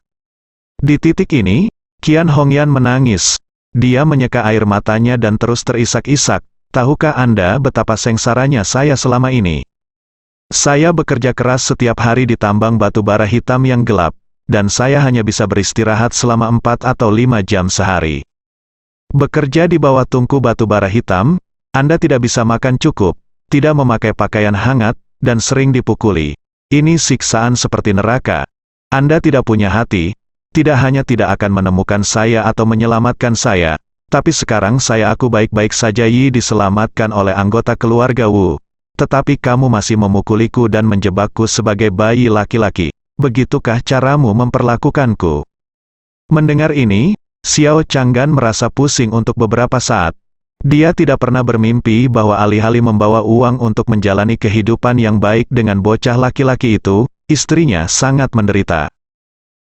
Di titik ini, Qian Hongyan menangis. Dia menyeka air matanya dan terus terisak-isak. Tahukah Anda betapa sengsaranya saya selama ini? Saya bekerja keras setiap hari di tambang batu bara hitam yang gelap, dan saya hanya bisa beristirahat selama 4 atau 5 jam sehari. Bekerja di bawah tungku batu bara hitam, Anda tidak bisa makan cukup, tidak memakai pakaian hangat, dan sering dipukuli. Ini siksaan seperti neraka. Anda tidak punya hati. Tidak hanya tidak akan menemukan saya atau menyelamatkan saya, tapi sekarang aku baik-baik saja. Yi diselamatkan oleh anggota keluarga Wu. Tetapi kamu masih memukuliku dan menjebakku sebagai bayi laki-laki. Begitukah caramu memperlakukanku? Mendengar ini, Xiao Changgan merasa pusing untuk beberapa saat. Dia tidak pernah bermimpi bahwa alih-alih membawa uang untuk menjalani kehidupan yang baik dengan bocah laki-laki itu, istrinya sangat menderita.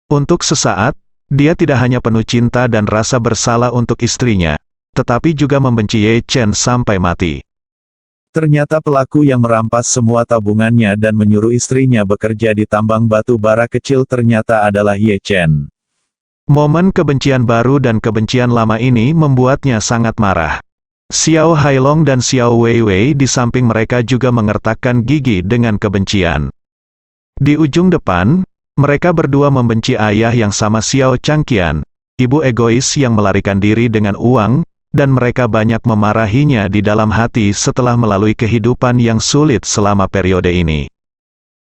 Untuk sesaat, dia tidak hanya penuh cinta dan rasa bersalah untuk istrinya, tetapi juga membenci Ye Chen sampai mati. Ternyata pelaku yang merampas semua tabungannya dan menyuruh istrinya bekerja di tambang batu bara kecil ternyata adalah Ye Chen. Momen kebencian baru dan kebencian lama ini membuatnya sangat marah. Xiao Hailong dan Xiao Weiwei di samping mereka juga mengertakkan gigi dengan kebencian. Di ujung depan, mereka berdua membenci ayah yang sama Xiao Changqian, ibu egois yang melarikan diri dengan uang, dan mereka banyak memarahinya di dalam hati setelah melalui kehidupan yang sulit selama periode ini.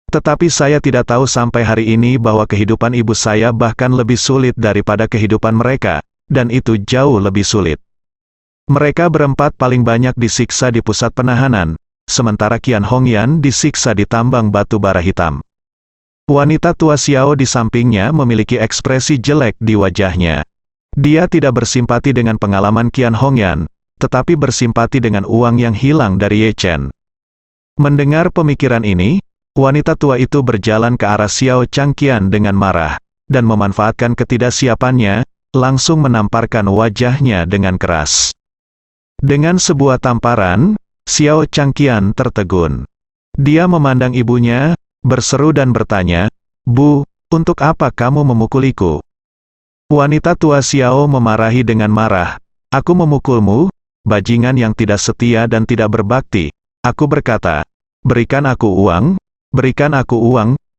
Tetapi saya tidak tahu sampai hari ini bahwa kehidupan ibu saya bahkan lebih sulit daripada kehidupan mereka, dan itu jauh lebih sulit. Mereka berempat paling banyak disiksa di pusat penahanan, sementara Qian Hongyan disiksa di tambang batu bara hitam. Wanita tua Xiao di sampingnya memiliki ekspresi jelek di wajahnya. Dia tidak bersimpati dengan pengalaman Qian Hongyan, tetapi bersimpati dengan uang yang hilang dari Ye Chen. Mendengar pemikiran ini, wanita tua itu berjalan ke arah Xiao Changqian dengan marah, dan memanfaatkan ketidaksiapannya, langsung menamparkan wajahnya dengan keras. Dengan sebuah tamparan, Xiao Changqian tertegun. Dia memandang ibunya, berseru dan bertanya, "Bu, untuk apa kamu memukuliku?" Wanita tua Xiao memarahi dengan marah, "Aku memukulmu, bajingan yang tidak setia dan tidak berbakti." Aku berkata, berikan aku uang,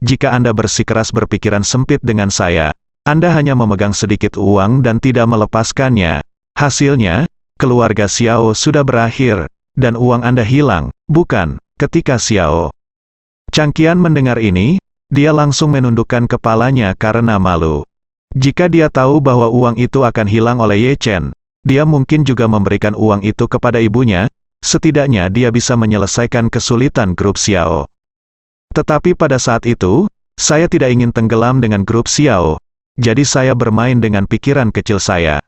jika Anda bersikeras berpikiran sempit dengan saya, Anda hanya memegang sedikit uang dan tidak melepaskannya. Hasilnya, keluarga Xiao sudah berakhir, dan uang Anda hilang, bukan?" Ketika Xiao Changqian mendengar ini, dia langsung menundukkan kepalanya karena malu. Jika dia tahu bahwa uang itu akan hilang oleh Ye Chen, dia mungkin juga memberikan uang itu kepada ibunya, setidaknya dia bisa menyelesaikan kesulitan grup Xiao. Tetapi pada saat itu, saya tidak ingin tenggelam dengan grup Xiao, jadi saya bermain dengan pikiran kecil saya.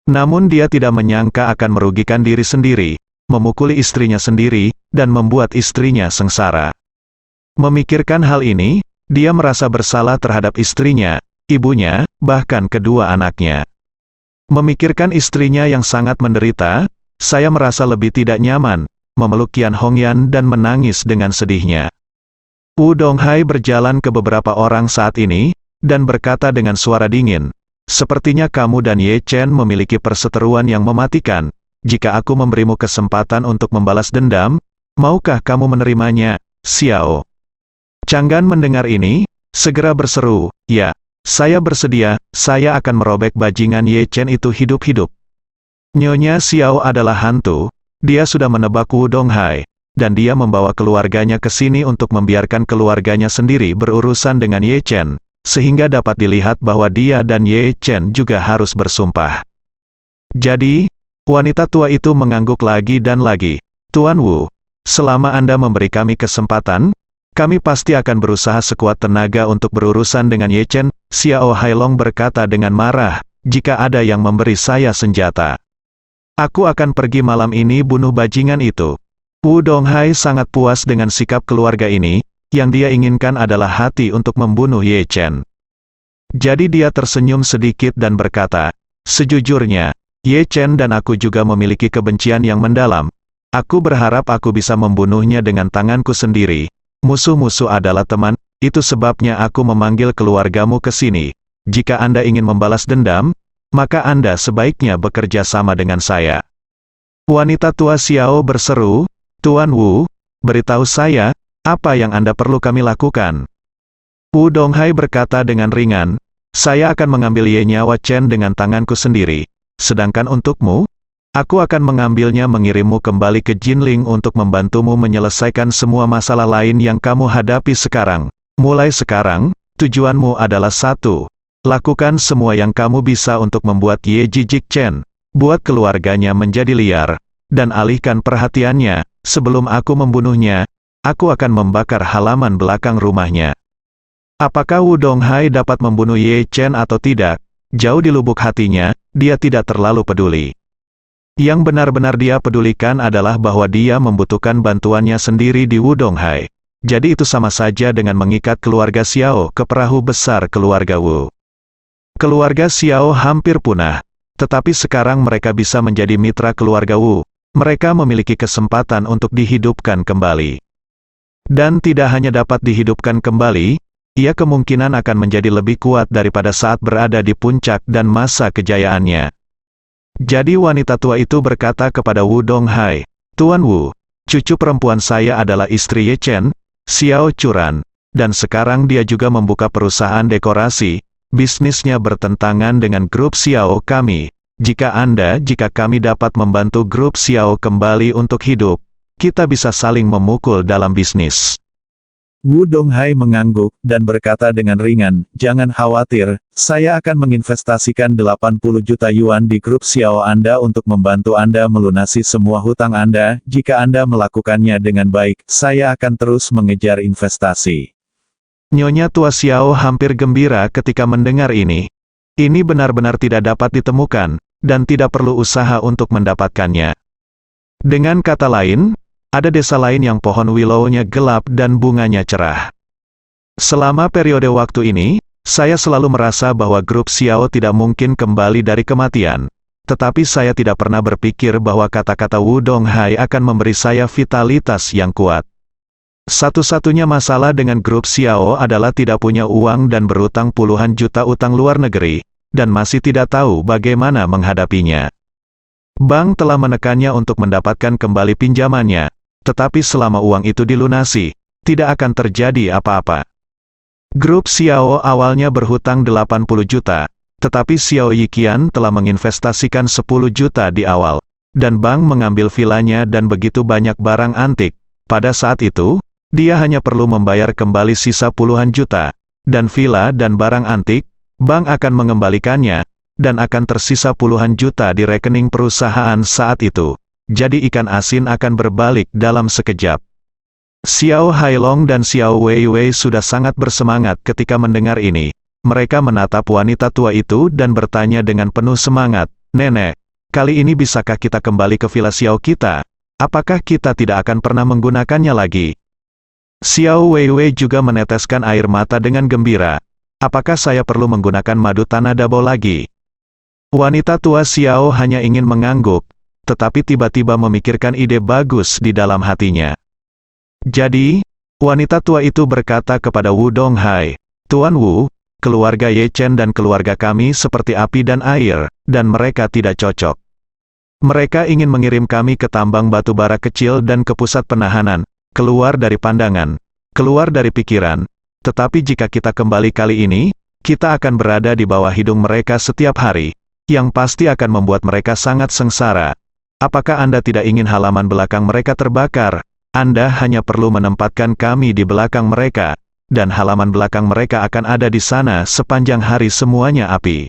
Namun dia tidak menyangka akan merugikan diri sendiri, memukuli istrinya sendiri, dan membuat istrinya sengsara. Memikirkan hal ini, dia merasa bersalah terhadap istrinya, ibunya, bahkan kedua anaknya. Memikirkan istrinya yang sangat menderita, saya merasa lebih tidak nyaman, memeluk Qian Hongyan dan menangis dengan sedihnya. Wu Donghai berjalan ke beberapa orang saat ini, dan berkata dengan suara dingin, "Sepertinya kamu dan Ye Chen memiliki perseteruan yang mematikan. Jika aku memberimu kesempatan untuk membalas dendam, maukah kamu menerimanya, Xiao?" Changgan mendengar ini, segera berseru, "Ya, saya bersedia, saya akan merobek bajingan Ye Chen itu hidup-hidup." Nyonya Xiao adalah hantu, dia sudah menebak Wu Donghai, dan dia membawa keluarganya ke sini untuk membiarkan keluarganya sendiri berurusan dengan Ye Chen, sehingga dapat dilihat bahwa dia dan Ye Chen juga harus bersumpah. Jadi, wanita tua itu mengangguk lagi dan lagi, "Tuan Wu, selama Anda memberi kami kesempatan, kami pasti akan berusaha sekuat tenaga untuk berurusan dengan Ye Chen." Xiao Hailong berkata dengan marah, "Jika ada yang memberi saya senjata, aku akan pergi malam ini bunuh bajingan itu." Wu Donghai sangat puas dengan sikap keluarga ini, yang dia inginkan adalah hati untuk membunuh Ye Chen. Jadi dia tersenyum sedikit dan berkata, "Sejujurnya, Ye Chen dan aku juga memiliki kebencian yang mendalam. Aku berharap aku bisa membunuhnya dengan tanganku sendiri. Musuh-musuh adalah teman, itu sebabnya aku memanggil keluargamu ke sini. Jika Anda ingin membalas dendam, maka Anda sebaiknya bekerja sama dengan saya." Wanita tua Xiao berseru, "Tuan Wu, beritahu saya, apa yang Anda perlu kami lakukan?" Wu Donghai berkata dengan ringan, "Saya akan mengambil Ye Nyawa Chen dengan tanganku sendiri. Sedangkan untukmu, aku akan mengambilnya mengirimmu kembali ke Jinling untuk membantumu menyelesaikan semua masalah lain yang kamu hadapi sekarang. Mulai sekarang, tujuanmu adalah satu. Lakukan semua yang kamu bisa untuk membuat Ye Jijik Chen, buat keluarganya menjadi liar, dan alihkan perhatiannya. Sebelum aku membunuhnya, aku akan membakar halaman belakang rumahnya." Apakah Wu Donghai dapat membunuh Ye Chen atau tidak? Jauh di lubuk hatinya, dia tidak terlalu peduli. Yang benar-benar dia pedulikan adalah bahwa dia membutuhkan bantuannya sendiri di Wu Donghai. Jadi itu sama saja dengan mengikat keluarga Xiao ke perahu besar keluarga Wu. Keluarga Xiao hampir punah, tetapi sekarang mereka bisa menjadi mitra keluarga Wu. Mereka memiliki kesempatan untuk dihidupkan kembali. Dan tidak hanya dapat dihidupkan kembali, ia kemungkinan akan menjadi lebih kuat daripada saat berada di puncak dan masa kejayaannya. Jadi wanita tua itu berkata kepada Wu Donghai, "Tuan Wu, cucu perempuan saya adalah istri Ye Chen, Xiao Churan, dan sekarang dia juga membuka perusahaan dekorasi. Bisnisnya bertentangan dengan grup Xiao kami. Jika kami dapat membantu grup Xiao kembali untuk hidup, kita bisa saling memukul dalam bisnis." Wu Donghai mengangguk, dan berkata dengan ringan, "Jangan khawatir, saya akan menginvestasikan 80 juta yuan di grup Xiao Anda untuk membantu Anda melunasi semua hutang Anda. Jika Anda melakukannya dengan baik, saya akan terus mengejar investasi." Nyonya tua Xiao hampir gembira ketika mendengar ini. Ini benar-benar tidak dapat ditemukan, dan tidak perlu usaha untuk mendapatkannya. Dengan kata lain, ada desa lain yang pohon willow-nya gelap dan bunganya cerah. Selama periode waktu ini, saya selalu merasa bahwa grup Xiao tidak mungkin kembali dari kematian. Tetapi saya tidak pernah berpikir bahwa kata-kata Wu Donghai akan memberi saya vitalitas yang kuat. Satu-satunya masalah dengan grup Xiao adalah tidak punya uang dan berutang puluhan juta utang luar negeri, dan masih tidak tahu bagaimana menghadapinya. Bank telah menekannya untuk mendapatkan kembali pinjamannya. Tetapi selama uang itu dilunasi, tidak akan terjadi apa-apa. Grup Xiao awalnya berhutang 80 juta, tetapi Xiao Yiqian telah menginvestasikan 10 juta di awal, dan bank mengambil vilanya dan begitu banyak barang antik. Pada saat itu, dia hanya perlu membayar kembali sisa puluhan juta, dan villa dan barang antik, bank akan mengembalikannya, dan akan tersisa puluhan juta di rekening perusahaan saat itu. Jadi ikan asin akan berbalik dalam sekejap. Xiao Hailong dan Xiao Weiwei sudah sangat bersemangat ketika mendengar ini. Mereka menatap wanita tua itu dan bertanya dengan penuh semangat, "Nenek, kali ini bisakah kita kembali ke villa Xiao kita? Apakah kita tidak akan pernah menggunakannya lagi?" Xiao Weiwei juga meneteskan air mata dengan gembira. "Apakah saya perlu menggunakan madu tanah dabo lagi?" Wanita tua Xiao hanya ingin mengangguk, tetapi tiba-tiba memikirkan ide bagus di dalam hatinya. Jadi, wanita tua itu berkata kepada Wu Donghai, "Tuan Wu, keluarga Ye Chen dan keluarga kami seperti api dan air, dan mereka tidak cocok. Mereka ingin mengirim kami ke tambang batu bara kecil dan ke pusat penahanan, keluar dari pandangan, keluar dari pikiran. Tetapi jika kita kembali kali ini, kita akan berada di bawah hidung mereka setiap hari, yang pasti akan membuat mereka sangat sengsara. Apakah Anda tidak ingin halaman belakang mereka terbakar? Anda hanya perlu menempatkan kami di belakang mereka, dan halaman belakang mereka akan ada di sana sepanjang hari semuanya api."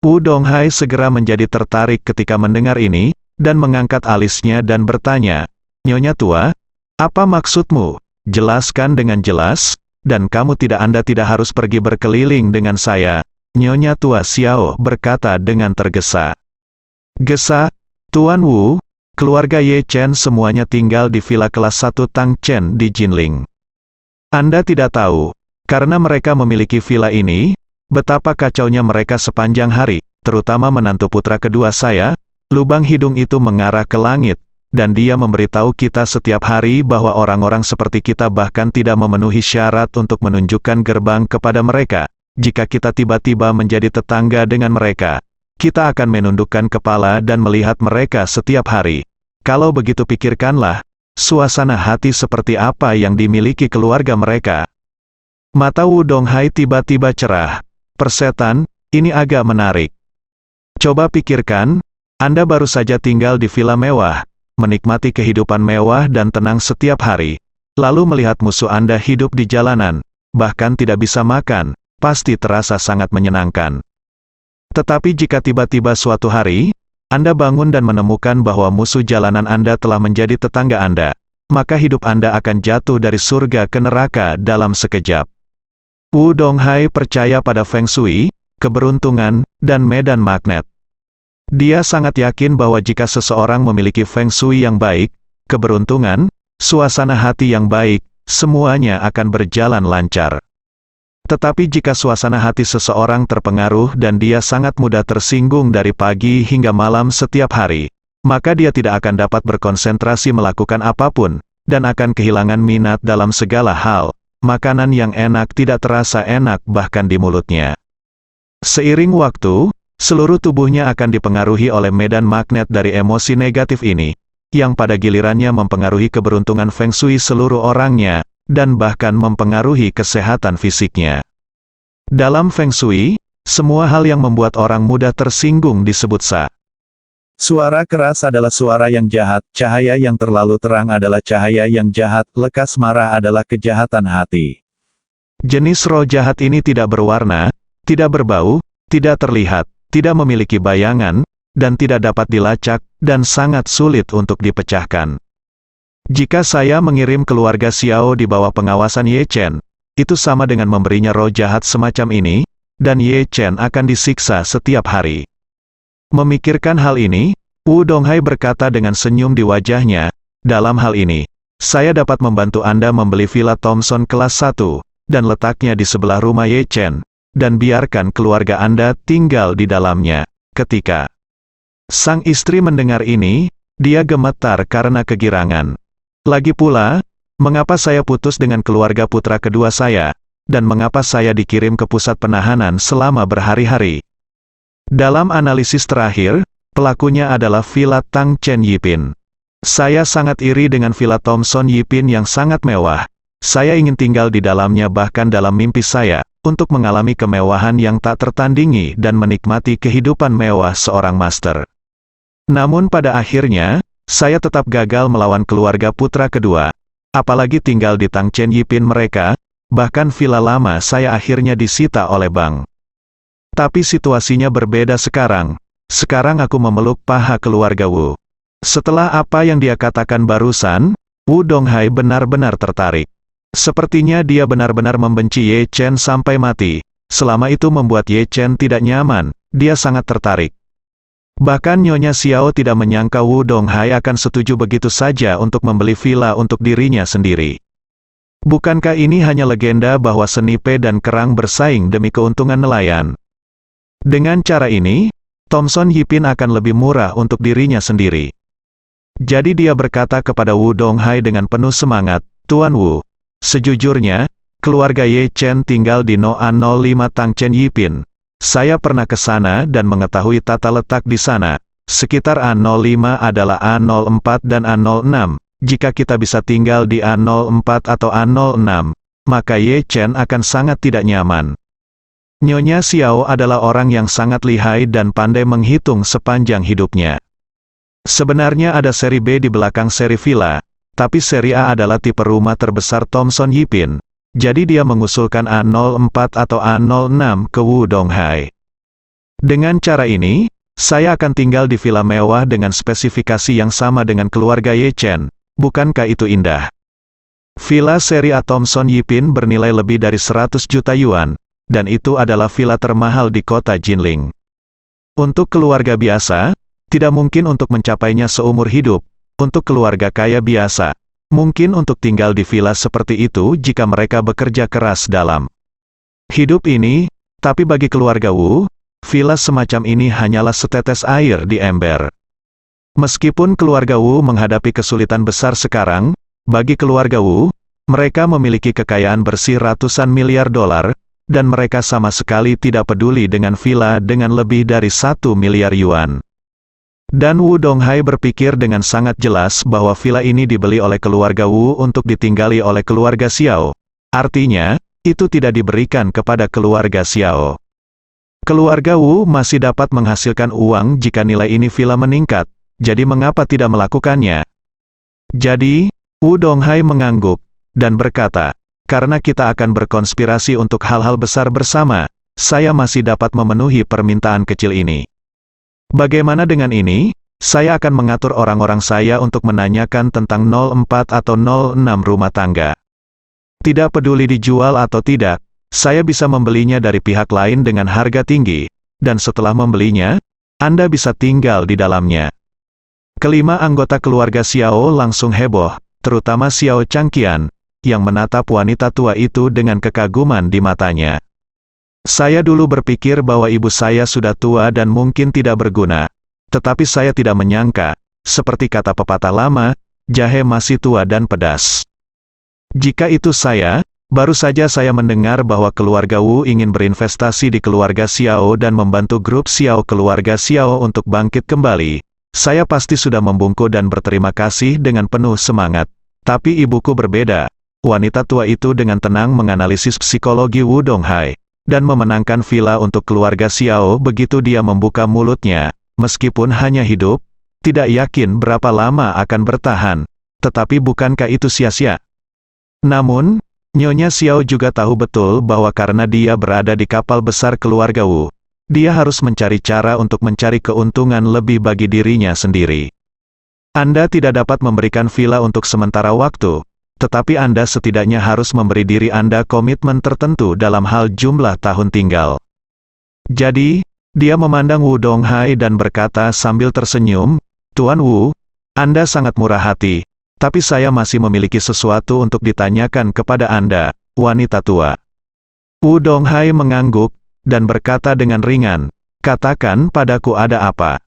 Wu Donghai segera menjadi tertarik ketika mendengar ini, dan mengangkat alisnya dan bertanya, "Nyonya tua, apa maksudmu? Jelaskan dengan jelas, dan Anda tidak harus pergi berkeliling dengan saya." Nyonya tua Xiao berkata dengan tergesa. "Gesa, Tuan Wu, keluarga Ye Chen semuanya tinggal di villa kelas 1 Tang Chen di Jinling. Anda tidak tahu, karena mereka memiliki villa ini, betapa kacaunya mereka sepanjang hari, terutama menantu putra kedua saya. Lubang hidung itu mengarah ke langit, dan dia memberitahu kita setiap hari bahwa orang-orang seperti kita bahkan tidak memenuhi syarat untuk menunjukkan gerbang kepada mereka. Jika kita tiba-tiba menjadi tetangga dengan mereka, kita akan menundukkan kepala dan melihat mereka setiap hari. Kalau begitu pikirkanlah, suasana hati seperti apa yang dimiliki keluarga mereka. Mata Wu Donghai tiba-tiba cerah. Persetan, ini agak menarik. Coba pikirkan, Anda baru saja tinggal di villa mewah, menikmati kehidupan mewah dan tenang setiap hari, lalu melihat musuh Anda hidup di jalanan, bahkan tidak bisa makan, pasti terasa sangat menyenangkan. Tetapi jika tiba-tiba suatu hari, Anda bangun dan menemukan bahwa musuh jalanan Anda telah menjadi tetangga Anda, maka hidup Anda akan jatuh dari surga ke neraka dalam sekejap. Wu Donghai percaya pada Feng Shui, keberuntungan, dan medan magnet. Dia sangat yakin bahwa jika seseorang memiliki Feng Shui yang baik, keberuntungan, suasana hati yang baik, semuanya akan berjalan lancar. Tetapi jika suasana hati seseorang terpengaruh dan dia sangat mudah tersinggung dari pagi hingga malam setiap hari, maka dia tidak akan dapat berkonsentrasi melakukan apapun, dan akan kehilangan minat dalam segala hal. Makanan yang enak tidak terasa enak bahkan di mulutnya. Seiring waktu, seluruh tubuhnya akan dipengaruhi oleh medan magnet dari emosi negatif ini, yang pada gilirannya mempengaruhi keberuntungan Feng Shui seluruh orangnya, dan bahkan mempengaruhi kesehatan fisiknya. Dalam Feng Shui, semua hal yang membuat orang mudah tersinggung disebut sa. Suara keras adalah suara yang jahat, cahaya yang terlalu terang adalah cahaya yang jahat, lekas marah adalah kejahatan hati. Jenis roh jahat ini tidak berwarna, tidak berbau, tidak terlihat, tidak memiliki bayangan, dan tidak dapat dilacak, dan sangat sulit untuk dipecahkan. Jika saya mengirim keluarga Xiao di bawah pengawasan Ye Chen, itu sama dengan memberinya roh jahat semacam ini, dan Ye Chen akan disiksa setiap hari. Memikirkan hal ini, Wu Donghai berkata dengan senyum di wajahnya, dalam hal ini, saya dapat membantu Anda membeli villa Thompson kelas 1, dan letaknya di sebelah rumah Ye Chen, dan biarkan keluarga Anda tinggal di dalamnya. Ketika sang istri mendengar ini, dia gemetar karena kegirangan. Lagi pula, mengapa saya putus dengan keluarga putra kedua saya, dan mengapa saya dikirim ke pusat penahanan selama berhari-hari? Dalam analisis terakhir, pelakunya adalah Villa Tang Chen Yipin. Saya sangat iri dengan Villa Thompson Yipin yang sangat mewah. Saya ingin tinggal di dalamnya bahkan dalam mimpi saya, untuk mengalami kemewahan yang tak tertandingi dan menikmati kehidupan mewah seorang master. Namun pada akhirnya, saya tetap gagal melawan keluarga putra kedua. Apalagi tinggal di Tang Chen Yipin mereka, bahkan villa lama saya akhirnya disita oleh bank. Tapi situasinya berbeda sekarang. Sekarang aku memeluk paha keluarga Wu. Setelah apa yang dia katakan barusan, Wu Donghai benar-benar tertarik. Sepertinya dia benar-benar membenci Ye Chen sampai mati. Selama itu membuat Ye Chen tidak nyaman, dia sangat tertarik. Bahkan Nyonya Xiao tidak menyangka Wu Donghai akan setuju begitu saja untuk membeli villa untuk dirinya sendiri. Bukankah ini hanya legenda bahwa senipe dan kerang bersaing demi keuntungan nelayan? Dengan cara ini, Thompson Yipin akan lebih murah untuk dirinya sendiri. Jadi dia berkata kepada Wu Donghai dengan penuh semangat, Tuan Wu, sejujurnya, keluarga Ye Chen tinggal di No. 05 Tang Chen Yipin. Saya pernah ke sana dan mengetahui tata letak di sana. Sekitar A05 adalah A04 dan A06. Jika kita bisa tinggal di A04 atau A06, maka Ye Chen akan sangat tidak nyaman. Nyonya Xiao adalah orang yang sangat lihai dan pandai menghitung sepanjang hidupnya. Sebenarnya ada seri B di belakang seri villa, tapi seri A adalah tipe rumah terbesar Thompson Yipin. Jadi dia mengusulkan A04 atau A06 ke Wu Donghai. Dengan cara ini, saya akan tinggal di villa mewah dengan spesifikasi yang sama dengan keluarga Ye Chen. Bukankah itu indah? Villa seri A Thompson Yipin bernilai lebih dari 100 juta yuan, dan itu adalah villa termahal di kota Jinling. Untuk keluarga biasa, tidak mungkin untuk mencapainya seumur hidup. Untuk keluarga kaya biasa, Mungkin untuk tinggal di villa seperti itu jika mereka bekerja keras dalam hidup ini, tapi bagi keluarga Wu, villa semacam ini hanyalah setetes air di ember. Meskipun keluarga Wu menghadapi kesulitan besar sekarang, bagi keluarga Wu, mereka memiliki kekayaan bersih ratusan miliar dolar, dan mereka sama sekali tidak peduli dengan villa dengan lebih dari 1 miliar yuan. Dan Wu Donghai berpikir dengan sangat jelas bahwa villa ini dibeli oleh keluarga Wu untuk ditinggali oleh keluarga Xiao. Artinya, itu tidak diberikan kepada keluarga Xiao. Keluarga Wu masih dapat menghasilkan uang jika nilai ini villa meningkat, jadi mengapa tidak melakukannya? Jadi, Wu Donghai mengangguk, dan berkata, karena kita akan berkonspirasi untuk hal-hal besar bersama, saya masih dapat memenuhi permintaan kecil ini. Bagaimana dengan ini? Saya akan mengatur orang-orang saya untuk menanyakan tentang 04 atau 06 rumah tangga. Tidak peduli dijual atau tidak, saya bisa membelinya dari pihak lain dengan harga tinggi, dan setelah membelinya, Anda bisa tinggal di dalamnya. Kelima anggota keluarga Xiao langsung heboh, terutama Xiao Changqian, yang menatap wanita tua itu dengan kekaguman di matanya. Saya dulu berpikir bahwa ibu saya sudah tua dan mungkin tidak berguna, tetapi saya tidak menyangka, seperti kata pepatah lama, jahe masih tua dan pedas. Jika itu saya, baru saja saya mendengar bahwa keluarga Wu ingin berinvestasi di keluarga Xiao dan membantu grup Xiao keluarga Xiao untuk bangkit kembali. Saya pasti sudah membungkuk dan berterima kasih dengan penuh semangat. Tapi ibuku berbeda. Wanita tua itu dengan tenang menganalisis psikologi Wu Donghai, dan memenangkan villa untuk keluarga Xiao begitu dia membuka mulutnya, meskipun hanya hidup, tidak yakin berapa lama akan bertahan, tetapi bukankah itu sia-sia? Namun, Nyonya Xiao juga tahu betul bahwa karena dia berada di kapal besar keluarga Wu, dia harus mencari cara untuk mencari keuntungan lebih bagi dirinya sendiri. Anda tidak dapat memberikan villa untuk sementara waktu, tetapi Anda setidaknya harus memberi diri Anda komitmen tertentu dalam hal jumlah tahun tinggal. Jadi, dia memandang Wu Donghai dan berkata sambil tersenyum, Tuan Wu, Anda sangat murah hati, tapi saya masih memiliki sesuatu untuk ditanyakan kepada Anda, wanita tua. Wu Donghai mengangguk, dan berkata dengan ringan, katakan padaku ada apa.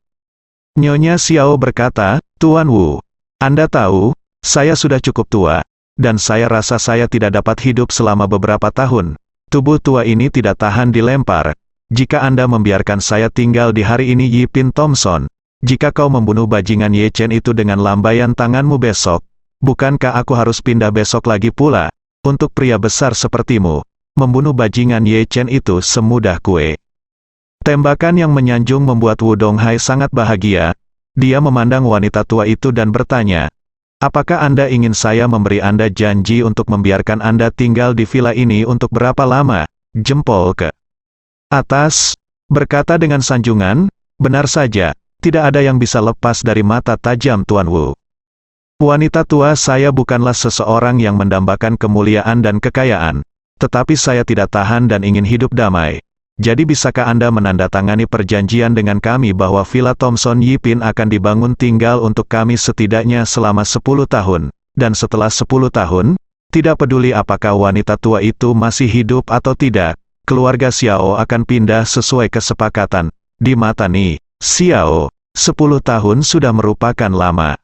Nyonya Xiao berkata, Tuan Wu, Anda tahu, saya sudah cukup tua, dan saya rasa saya tidak dapat hidup selama beberapa tahun. Tubuh tua ini tidak tahan dilempar. Jika Anda membiarkan saya tinggal di hari ini Yipin Thompson, jika kau membunuh bajingan Ye Chen itu dengan lambaian tanganmu besok, bukankah aku harus pindah besok lagi pula? Untuk pria besar sepertimu, membunuh bajingan Ye Chen itu semudah kue. Tembakan yang menyanjung membuat Wu Donghai sangat bahagia. Dia memandang wanita tua itu dan bertanya, apakah Anda ingin saya memberi Anda janji untuk membiarkan Anda tinggal di villa ini untuk berapa lama? Jempol ke atas, berkata dengan sanjungan, benar saja, tidak ada yang bisa lepas dari mata tajam Tuan Wu. Wanita tua, saya bukanlah seseorang yang mendambakan kemuliaan dan kekayaan, tetapi saya tidak tahan dan ingin hidup damai. Jadi bisakah Anda menandatangani perjanjian dengan kami bahwa Villa Thompson Yipin akan dibangun tinggal untuk kami setidaknya selama 10 tahun, dan setelah 10 tahun, tidak peduli apakah wanita tua itu masih hidup atau tidak, keluarga Xiao akan pindah sesuai kesepakatan. Di mata Ni Xiao, 10 tahun sudah merupakan lama.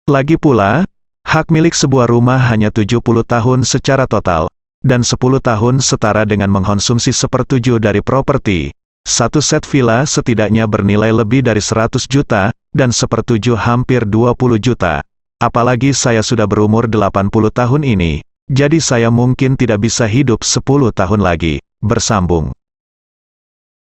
Lagi pula, hak milik sebuah rumah hanya 70 tahun secara total, dan 10 tahun setara dengan mengkonsumsi 1/7 dari properti. Satu set villa setidaknya bernilai lebih dari 100 juta, dan 1/7 hampir 20 juta. Apalagi saya sudah berumur 80 tahun ini, jadi saya mungkin tidak bisa hidup 10 tahun lagi. Bersambung.